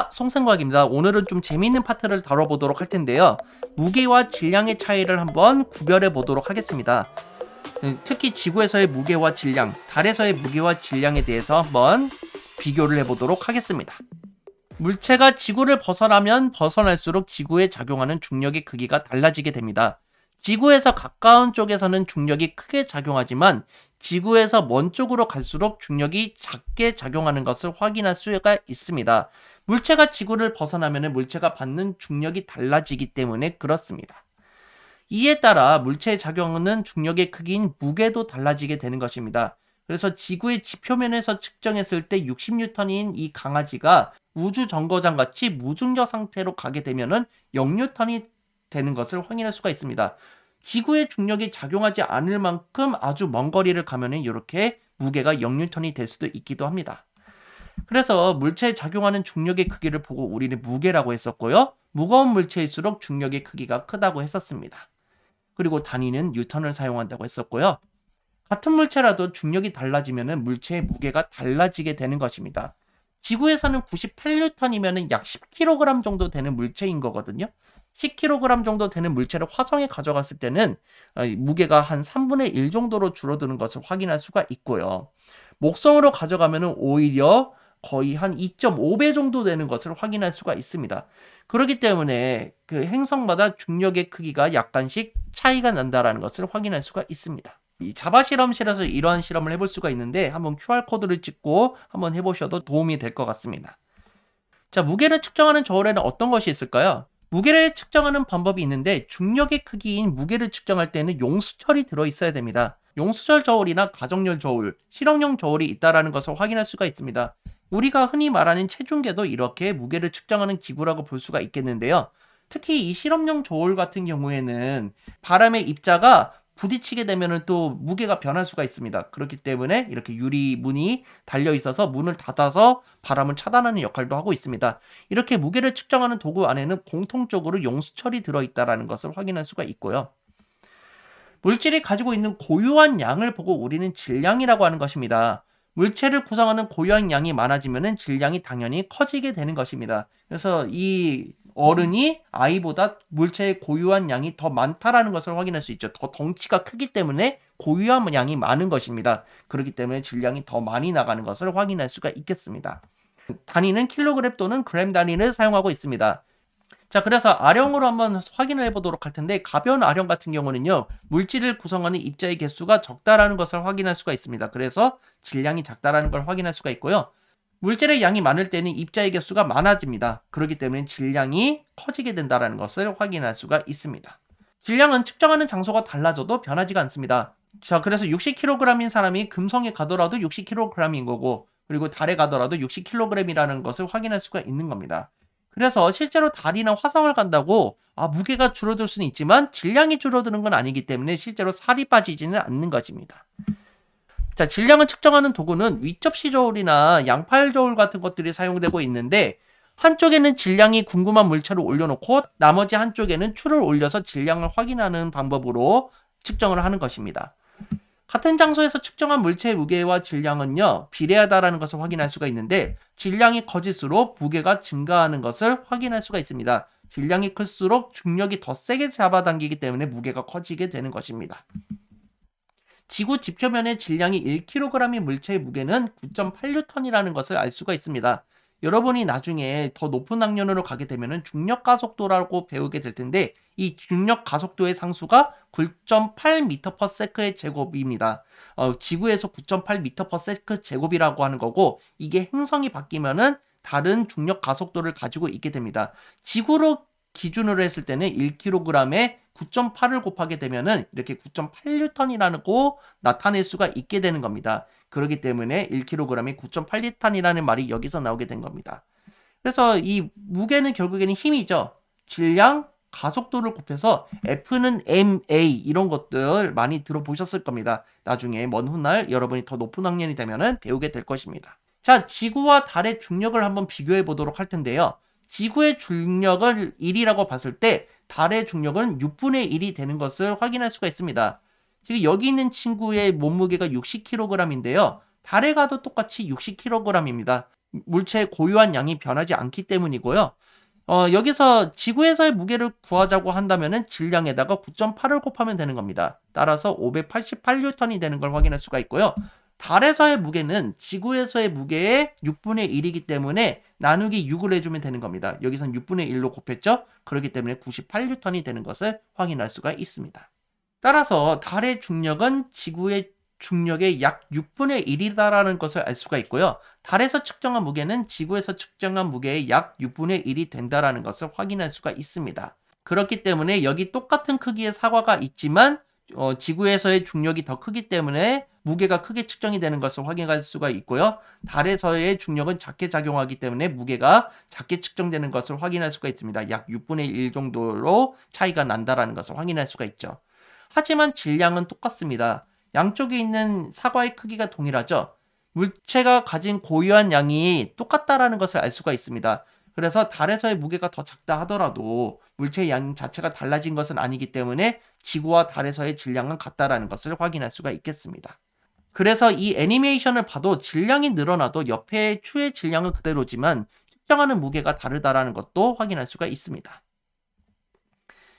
송생과학입니다. 오늘은 좀 재미있는 파트를 다뤄보도록 할 텐데요. 무게와 질량의 차이를 한번 구별해 보도록 하겠습니다. 특히 지구에서의 무게와 질량, 달에서의 무게와 질량에 대해서 한번 비교를 해보도록 하겠습니다. 물체가 지구를 벗어나면 벗어날수록 지구에 작용하는 중력의 크기가 달라지게 됩니다. 지구에서 가까운 쪽에서는 중력이 크게 작용하지만 지구에서 먼 쪽으로 갈수록 중력이 작게 작용하는 것을 확인할 수가 있습니다. 물체가 지구를 벗어나면 물체가 받는 중력이 달라지기 때문에 그렇습니다. 이에 따라 물체에 작용하는 중력의 크기인 무게도 달라지게 되는 것입니다. 그래서 지구의 지표면에서 측정했을 때 60N인 이 강아지가 우주 정거장 같이 무중력 상태로 가게 되면은 0N이 되는 것을 확인할 수가 있습니다. 지구의 중력이 작용하지 않을 만큼 아주 먼 거리를 가면은 이렇게 무게가 0N이 될 수도 있기도 합니다. 그래서 물체에 작용하는 중력의 크기를 보고 우리는 무게라고 했었고요. 무거운 물체일수록 중력의 크기가 크다고 했었습니다. 그리고 단위는 뉴턴을 사용한다고 했었고요. 같은 물체라도 중력이 달라지면 물체의 무게가 달라지게 되는 것입니다. 지구에서는 98N이면 약 10kg 정도 되는 물체인 거거든요. 10kg 정도 되는 물체를 화성에 가져갔을 때는 무게가 한 3분의 1 정도로 줄어드는 것을 확인할 수가 있고요. 목성으로 가져가면 오히려 거의 한 2.5배 정도 되는 것을 확인할 수가 있습니다. 그렇기 때문에 그 행성마다 중력의 크기가 약간씩 차이가 난다는 것을 확인할 수가 있습니다. 이 자바 실험실에서 이러한 실험을 해볼 수가 있는데 한번 QR코드를 찍고 한번 해보셔도 도움이 될 것 같습니다. 자, 무게를 측정하는 저울에는 어떤 것이 있을까요? 무게를 측정하는 방법이 있는데 중력의 크기인 무게를 측정할 때는 용수철이 들어있어야 됩니다. 용수철 저울이나 가정용 저울, 실험용 저울이 있다는 것을 확인할 수가 있습니다. 우리가 흔히 말하는 체중계도 이렇게 무게를 측정하는 기구라고 볼 수가 있겠는데요. 특히 이 실험용 저울 같은 경우에는 바람의 입자가 부딪히게 되면 또 무게가 변할 수가 있습니다. 그렇기 때문에 이렇게 유리문이 달려 있어서 문을 닫아서 바람을 차단하는 역할도 하고 있습니다. 이렇게 무게를 측정하는 도구 안에는 공통적으로 용수철이 들어있다는 것을 확인할 수가 있고요. 물질이 가지고 있는 고유한 양을 보고 우리는 질량이라고 하는 것입니다. 물체를 구성하는 고유한 양이 많아지면 질량이 당연히 커지게 되는 것입니다. 그래서 이 어른이 아이보다 물체의 고유한 양이 더 많다라는 것을 확인할 수 있죠. 더 덩치가 크기 때문에 고유한 양이 많은 것입니다. 그렇기 때문에 질량이 더 많이 나가는 것을 확인할 수가 있겠습니다. 단위는 킬로그램 또는 그램 단위를 사용하고 있습니다. 자, 그래서 아령으로 한번 확인을 해보도록 할 텐데 가벼운 아령 같은 경우는요. 물질을 구성하는 입자의 개수가 적다라는 것을 확인할 수가 있습니다. 그래서 질량이 작다라는 걸 확인할 수가 있고요. 물질의 양이 많을 때는 입자의 개수가 많아집니다. 그렇기 때문에 질량이 커지게 된다는 것을 확인할 수가 있습니다. 질량은 측정하는 장소가 달라져도 변하지가 않습니다. 자, 그래서 60kg인 사람이 금성에 가더라도 60kg인 거고 그리고 달에 가더라도 60kg이라는 것을 확인할 수가 있는 겁니다. 그래서 실제로 달이나 화성을 간다고 무게가 줄어들 수는 있지만 질량이 줄어드는 건 아니기 때문에 실제로 살이 빠지지는 않는 것입니다. 자, 질량을 측정하는 도구는 위접시 저울이나 양팔 저울 같은 것들이 사용되고 있는데 한쪽에는 질량이 궁금한 물체를 올려놓고 나머지 한쪽에는 추를 올려서 질량을 확인하는 방법으로 측정을 하는 것입니다. 같은 장소에서 측정한 물체의 무게와 질량은요 비례하다라는 것을 확인할 수가 있는데 질량이 커질수록 무게가 증가하는 것을 확인할 수가 있습니다. 질량이 클수록 중력이 더 세게 잡아당기기 때문에 무게가 커지게 되는 것입니다. 지구 지표면의 질량이 1kg인 물체의 무게는 9.8N이라는 것을 알 수가 있습니다. 여러분이 나중에 더 높은 학년으로 가게 되면 중력 가속도라고 배우게 될 텐데 이 중력 가속도의 상수가 9.8m/s의 제곱입니다. 지구에서 9.8m/s 제곱이라고 하는 거고 이게 행성이 바뀌면은 다른 중력 가속도를 가지고 있게 됩니다. 지구로 기준으로 했을 때는 1kg에 9.8을 곱하게 되면은 이렇게 9.8N이라고 나타낼 수가 있게 되는 겁니다. 그렇기 때문에 1kg에 9.8N이라는 말이 여기서 나오게 된 겁니다. 그래서 이 무게는 결국에는 힘이죠. 질량, 가속도를 곱해서 F는 ma 이런 것들 많이 들어보셨을 겁니다. 나중에 먼 훗날 여러분이 더 높은 학년이 되면은 배우게 될 것입니다. 자, 지구와 달의 중력을 한번 비교해 보도록 할 텐데요. 지구의 중력을 1이라고 봤을 때 달의 중력은 6분의 1이 되는 것을 확인할 수가 있습니다. 지금 여기 있는 친구의 몸무게가 60kg인데요. 달에 가도 똑같이 60kg입니다. 물체의 고유한 양이 변하지 않기 때문이고요. 여기서 지구에서의 무게를 구하자고 한다면은 질량에다가 9.8을 곱하면 되는 겁니다. 따라서 588뉴턴이 되는 걸 확인할 수가 있고요. 달에서의 무게는 지구에서의 무게의 6분의 1이기 때문에 나누기 6을 해주면 되는 겁니다. 여기선 6분의 1로 곱했죠? 그렇기 때문에 98뉴턴이 되는 것을 확인할 수가 있습니다. 따라서 달의 중력은 지구의 중력의 약 6분의 1이다라는 것을 알 수가 있고요. 달에서 측정한 무게는 지구에서 측정한 무게의 약 6분의 1이 된다라는 것을 확인할 수가 있습니다. 그렇기 때문에 여기 똑같은 크기의 사과가 있지만 지구에서의 중력이 더 크기 때문에 무게가 크게 측정이 되는 것을 확인할 수가 있고요. 달에서의 중력은 작게 작용하기 때문에 무게가 작게 측정되는 것을 확인할 수가 있습니다. 약 6분의 1 정도로 차이가 난다라는 것을 확인할 수가 있죠. 하지만 질량은 똑같습니다. 양쪽에 있는 사과의 크기가 동일하죠. 물체가 가진 고유한 양이 똑같다라는 것을 알 수가 있습니다. 그래서 달에서의 무게가 더 작다 하더라도 물체의 양 자체가 달라진 것은 아니기 때문에 지구와 달에서의 질량은 같다라는 것을 확인할 수가 있겠습니다. 그래서 이 애니메이션을 봐도 질량이 늘어나도 옆에 추의 질량은 그대로지만 측정하는 무게가 다르다라는 것도 확인할 수가 있습니다.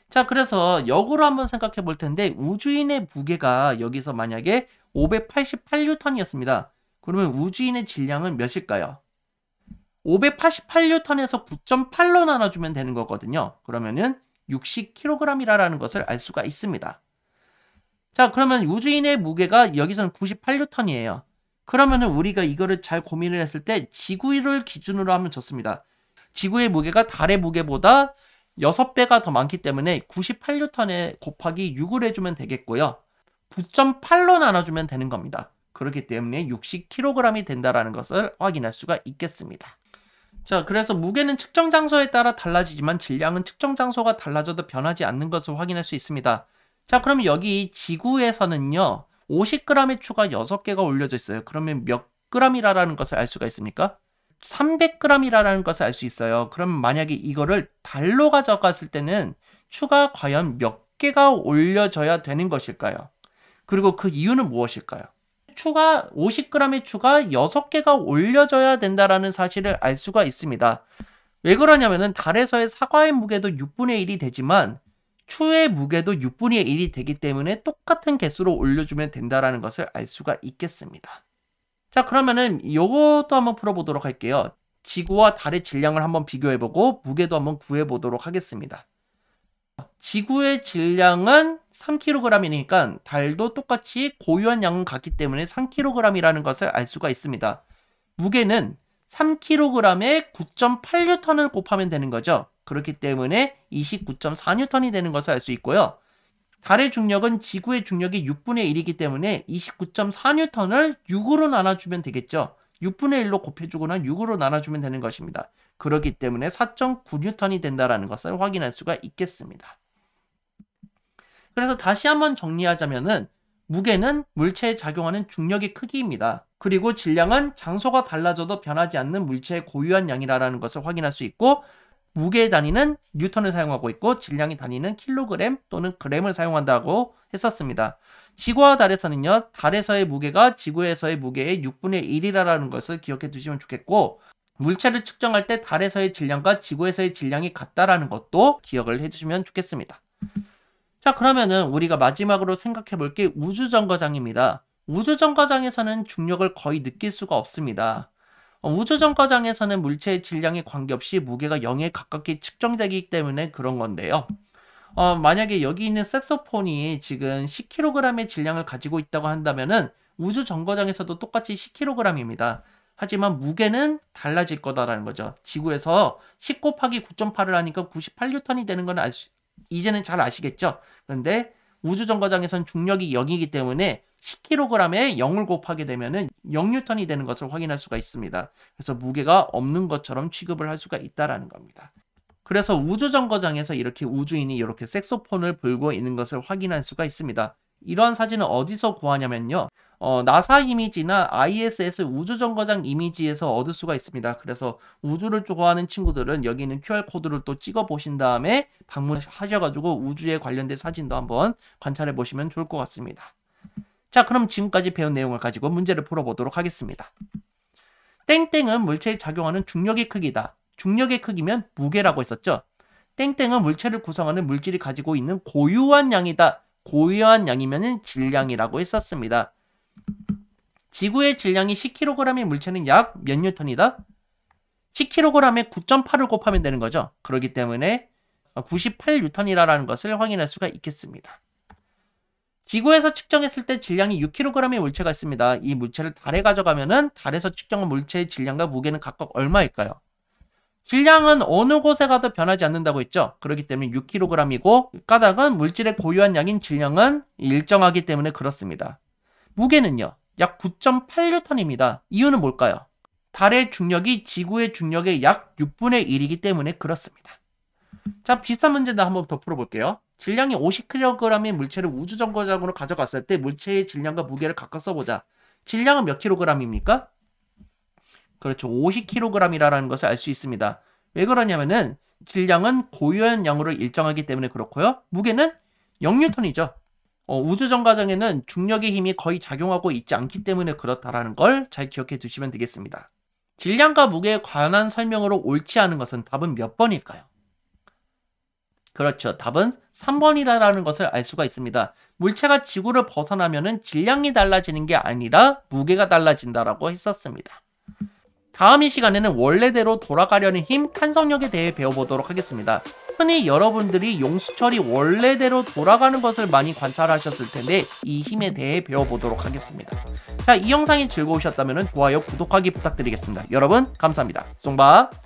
자, 그래서 역으로 한번 생각해 볼 텐데 우주인의 무게가 여기서 만약에 588뉴턴이었습니다. 그러면 우주인의 질량은 몇일까요? 588뉴턴에서 9.8로 나눠주면 되는 거거든요. 그러면은 60kg이라는 것을 알 수가 있습니다. 자, 그러면 우주인의 무게가 여기서는 98뉴턴이에요. 그러면은 우리가 이거를 잘 고민을 했을 때 지구를 기준으로 하면 좋습니다. 지구의 무게가 달의 무게보다 6배가 더 많기 때문에 98뉴턴에 곱하기 6을 해주면 되겠고요. 9.8로 나눠주면 되는 겁니다. 그렇기 때문에 60kg이 된다는 것을 확인할 수가 있겠습니다. 자, 그래서 무게는 측정 장소에 따라 달라지지만 질량은 측정 장소가 달라져도 변하지 않는 것을 확인할 수 있습니다. 자, 그럼 여기 지구에서는요 50g의 추가 6개가 올려져 있어요. 그러면 몇 g이라는 것을 알 수가 있습니까? 300g이라는 것을 알 수 있어요. 그럼 만약에 이거를 달로 가져갔을 때는 추가 과연 몇 개가 올려져야 되는 것일까요? 그리고 그 이유는 무엇일까요? 50g의 추가 6개가 올려져야 된다라는 사실을 알 수가 있습니다. 왜 그러냐면은 달에서의 사과의 무게도 6분의 1이 되지만 추의 무게도 6분의 1이 되기 때문에 똑같은 개수로 올려주면 된다라는 것을 알 수가 있겠습니다. 자, 그러면은 요것도 한번 풀어보도록 할게요. 지구와 달의 질량을 한번 비교해보고 무게도 한번 구해보도록 하겠습니다. 지구의 질량은 3kg이니까 달도 똑같이 고유한 양은 같기 때문에 3kg이라는 것을 알 수가 있습니다. 무게는 3kg에 9.8뉴턴을 곱하면 되는 거죠. 그렇기 때문에 29.4뉴턴이 되는 것을 알 수 있고요. 달의 중력은 지구의 중력이 6분의 1이기 때문에 29.4뉴턴을 6으로 나눠주면 되겠죠. 6분의 1로 곱해주거나 6으로 나눠주면 되는 것입니다. 그렇기 때문에 4.9뉴턴이 된다는 것을 확인할 수가 있겠습니다. 그래서 다시 한번 정리하자면은 무게는 물체에 작용하는 중력의 크기입니다. 그리고 질량은 장소가 달라져도 변하지 않는 물체의 고유한 양이라는 것을 확인할 수 있고 무게의 단위는 뉴턴을 사용하고 있고 질량의 단위는 킬로그램 또는 그램을 사용한다고 했었습니다. 지구와 달에서는요. 달에서의 무게가 지구에서의 무게의 6분의 1이라는 것을 기억해 두시면 좋겠고 물체를 측정할 때 달에서의 질량과 지구에서의 질량이 같다라는 것도 기억을 해주시면 좋겠습니다. 자, 그러면은 우리가 마지막으로 생각해 볼 게 우주정거장입니다. 우주정거장에서는 중력을 거의 느낄 수가 없습니다. 우주정거장에서는 물체의 질량에 관계없이 무게가 0에 가깝게 측정되기 때문에 그런 건데요. 만약에 여기 있는 색소폰이 지금 10kg의 질량을 가지고 있다고 한다면은 우주정거장에서도 똑같이 10kg입니다. 하지만 무게는 달라질 거다라는 거죠. 지구에서 10 곱하기 9.8을 하니까 98뉴턴이 되는 건 이제는 잘 아시겠죠? 그런데 우주정거장에선 중력이 0이기 때문에 10kg에 0을 곱하게 되면은 0뉴턴이 되는 것을 확인할 수가 있습니다. 그래서 무게가 없는 것처럼 취급을 할 수가 있다라는 겁니다. 그래서 우주정거장에서 이렇게 우주인이 이렇게 색소폰을 불고 있는 것을 확인할 수가 있습니다. 이러한 사진은 어디서 구하냐면요. 나사 이미지나 ISS 우주정거장 이미지에서 얻을 수가 있습니다. 그래서 우주를 좋아하는 친구들은 여기 있는 QR코드를 또 찍어 보신 다음에 방문하셔가지고 우주에 관련된 사진도 한번 관찰해 보시면 좋을 것 같습니다. 자, 그럼 지금까지 배운 내용을 가지고 문제를 풀어보도록 하겠습니다. 땡땡은 물체에 작용하는 중력의 크기다. 중력의 크기면 무게라고 했었죠. 땡땡은 물체를 구성하는 물질이 가지고 있는 고유한 양이다. 고유한 양이면 질량이라고 했었습니다. 지구의 질량이 10kg의 물체는 약 몇 뉴턴이다? 10kg에 9.8을 곱하면 되는 거죠. 그렇기 때문에 98뉴턴이라는 것을 확인할 수가 있겠습니다. 지구에서 측정했을 때 질량이 6kg의 물체가 있습니다. 이 물체를 달에 가져가면은 달에서 측정한 물체의 질량과 무게는 각각 얼마일까요? 질량은 어느 곳에 가도 변하지 않는다고 했죠. 그렇기 때문에 6kg이고 까닭은 물질의 고유한 양인 질량은 일정하기 때문에 그렇습니다. 무게는요. 약 9.8뉴턴입니다. 이유는 뭘까요? 달의 중력이 지구의 중력의 약 6분의 1이기 때문에 그렇습니다. 자, 비슷한 문제도 한번 더 풀어볼게요. 질량이 50kg의 물체를 우주정거장으로 가져갔을 때 물체의 질량과 무게를 각각 써보자. 질량은 몇 kg입니까? 그렇죠. 50kg이라는 것을 알 수 있습니다. 왜 그러냐면은 질량은 고유한 양으로 일정하기 때문에 그렇고요. 무게는 0뉴턴이죠. 우주정거장에는 중력의 힘이 거의 작용하고 있지 않기 때문에 그렇다라는 걸 잘 기억해 두시면 되겠습니다. 질량과 무게에 관한 설명으로 옳지 않은 것은 답은 몇 번일까요? 그렇죠. 답은 3번이다라는 것을 알 수가 있습니다. 물체가 지구를 벗어나면은 질량이 달라지는 게 아니라 무게가 달라진다라고 했었습니다. 다음 이 시간에는 원래대로 돌아가려는 힘, 탄성력에 대해 배워보도록 하겠습니다. 흔히 여러분들이 용수철이 원래대로 돌아가는 것을 많이 관찰하셨을 텐데 이 힘에 대해 배워보도록 하겠습니다. 자, 이 영상이 즐거우셨다면 좋아요, 구독하기 부탁드리겠습니다. 여러분 감사합니다. 쫑바.